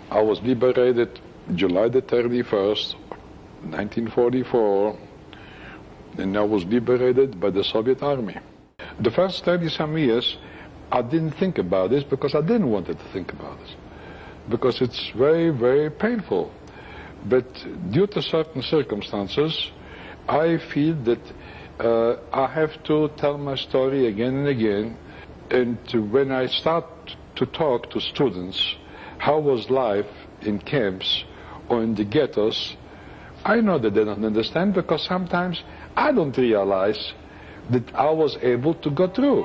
I was liberated July the 31st, 1944, and I was liberated by the Soviet Army. The first 30-some years, I didn't think about this because I didn't want to think about this, because it's very, very painful. But due to certain circumstances, I feel that I have to tell my story again and again. And when I start to talk to students, how was life in camps or in the ghettos, I know that they don't understand, because sometimes I don't realize that I was able to go through.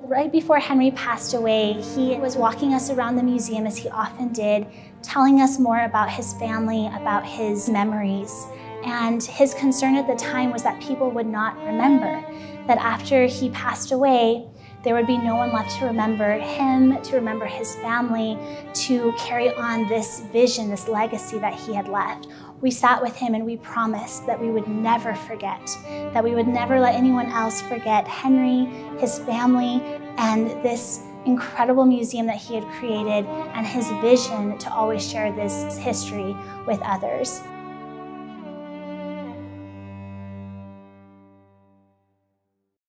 Right before Henry passed away, he was walking us around the museum, as he often did, telling us more about his family, about his memories. And his concern at the time was that people would not remember, that after he passed away, there would be no one left to remember him, to remember his family, to carry on this vision, this legacy that he had left. We sat with him and we promised that we would never forget, that we would never let anyone else forget Henry, his family, and this incredible museum that he had created, and his vision to always share this history with others.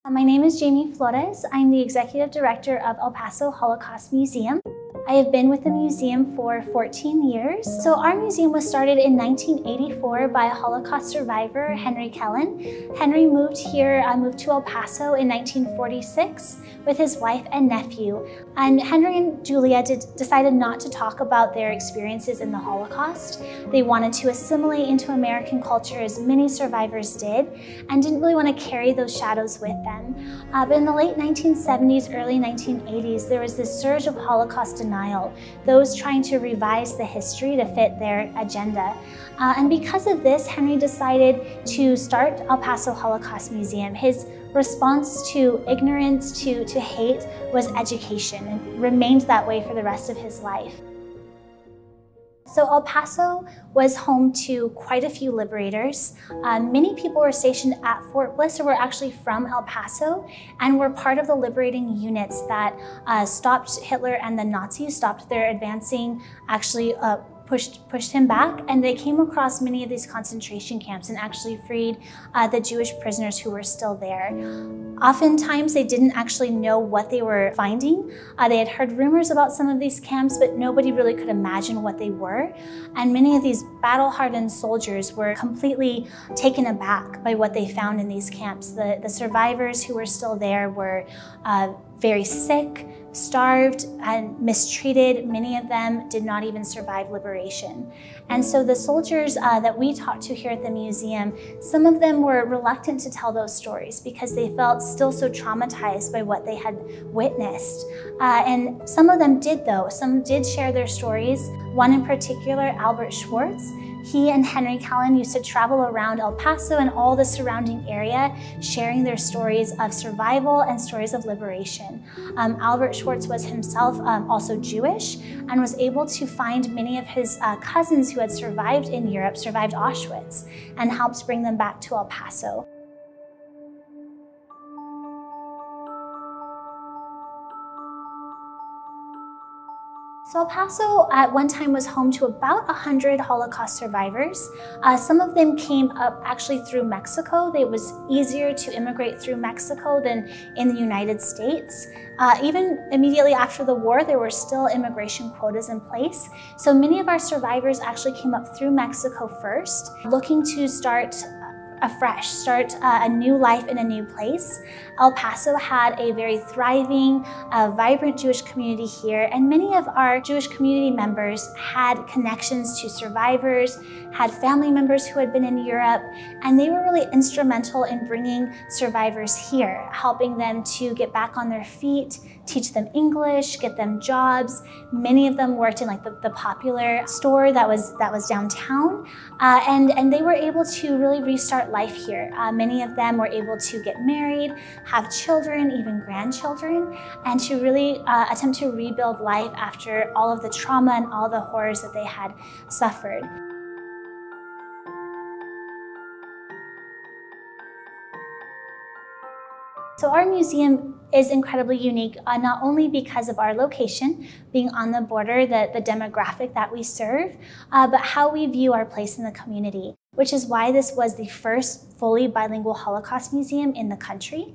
My name is Jamie Flores. I'm the Executive Director of El Paso Holocaust Museum. I have been with the museum for 14 years. So our museum was started in 1984 by a Holocaust survivor, Henry Kellen. Henry moved to El Paso in 1946 with his wife and nephew. And Henry and Julia decided not to talk about their experiences in the Holocaust. They wanted to assimilate into American culture, as many survivors did, and didn't really want to carry those shadows with them. But in the late 1970s, early 1980s, there was this surge of Holocaust denial, those trying to revise the history to fit their agenda. And because of this, Henry decided to start El Paso Holocaust Museum. His response to ignorance, to hate, was education, and remained that way for the rest of his life. So El Paso was home to quite a few liberators. Many people were stationed at Fort Bliss, or were actually from El Paso, and were part of the liberating units that stopped Hitler and the Nazis, stopped their advancing, actually pushed him back, and they came across many of these concentration camps and actually freed the Jewish prisoners who were still there. Oftentimes they didn't actually know what they were finding. They had heard rumors about some of these camps, but nobody really could imagine what they were. And many of these battle-hardened soldiers were completely taken aback by what they found in these camps. The survivors who were still there were very sick, starved, and mistreated. Many of them did not even survive liberation. And so the soldiers that we talked to here at the museum, some of them were reluctant to tell those stories because they felt still so traumatized by what they had witnessed. And some of them did, though. Some did share their stories. One in particular, Albert Schwartz, he and Henry Kellen used to travel around El Paso and all the surrounding area, sharing their stories of survival and stories of liberation. Albert Schwartz was himself also Jewish, and was able to find many of his cousins who had survived in Europe, survived Auschwitz, and helped bring them back to El Paso. So El Paso at one time was home to about 100 Holocaust survivors. Some of them came up actually through Mexico. It was easier to immigrate through Mexico than in the United States. Even immediately after the war, there were still immigration quotas in place. So many of our survivors actually came up through Mexico first, looking to start afresh, start a new life in a new place. El Paso had a very thriving, vibrant Jewish community here, and many of our Jewish community members had connections to survivors, had family members who had been in Europe, and they were really instrumental in bringing survivors here, helping them to get back on their feet, teach them English, get them jobs. Many of them worked in like the Popular store that was downtown, and they were able to really restart life here. Many of them were able to get married, have children, even grandchildren, and to really attempt to rebuild life after all of the trauma and all the horrors that they had suffered. So our museum is incredibly unique, not only because of our location, being on the border, the demographic that we serve, but how we view our place in the community, which is why this was the first fully bilingual Holocaust museum in the country.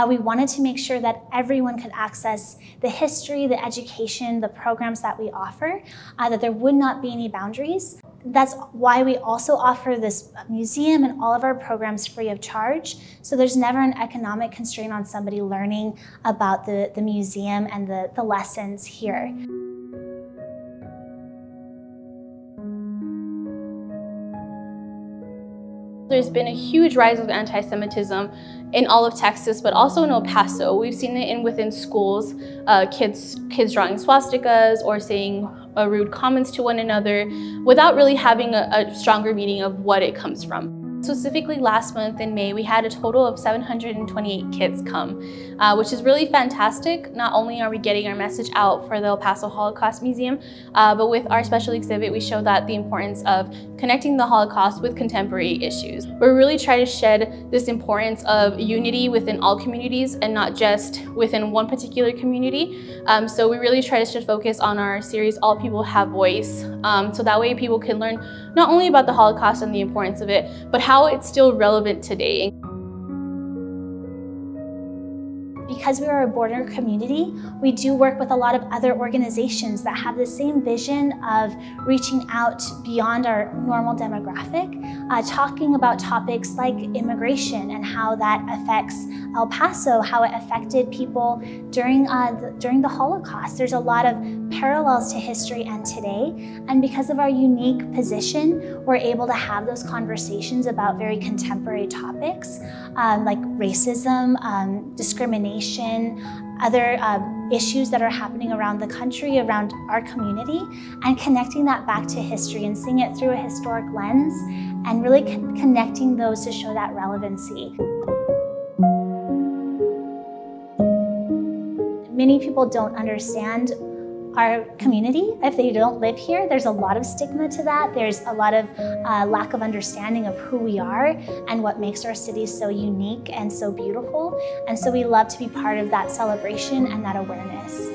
We wanted to make sure that everyone could access the history, the education, the programs that we offer, that there would not be any boundaries. That's why we also offer this museum and all of our programs free of charge. So there's never an economic constraint on somebody learning about the museum and the lessons here. There's been a huge rise of anti-Semitism in all of Texas, but also in El Paso. We've seen it within schools, kids drawing swastikas or saying rude comments to one another without really having a stronger meaning of what it comes from. Specifically last month in May, we had a total of 728 kids come, which is really fantastic. Not only are we getting our message out for the El Paso Holocaust Museum, but with our special exhibit, we show that the importance of connecting the Holocaust with contemporary issues. We really try to shed this importance of unity within all communities and not just within one particular community. So we really try to focus on our series, All People Have Voice, so that way people can learn not only about the Holocaust and the importance of it, but how it's still relevant today. Because we are a border community, we do work with a lot of other organizations that have the same vision of reaching out beyond our normal demographic, talking about topics like immigration and how that affects El Paso, how it affected people during the Holocaust. There's a lot of parallels to history and today, and because of our unique position, we're able to have those conversations about very contemporary topics like racism, discrimination, other issues that are happening around the country, around our community, and connecting that back to history and seeing it through a historic lens and really connecting those to show that relevancy. Many people don't understand our community. If they don't live here, there's a lot of stigma to that. There's a lot of lack of understanding of who we are and what makes our city so unique and so beautiful. And so we love to be part of that celebration and that awareness.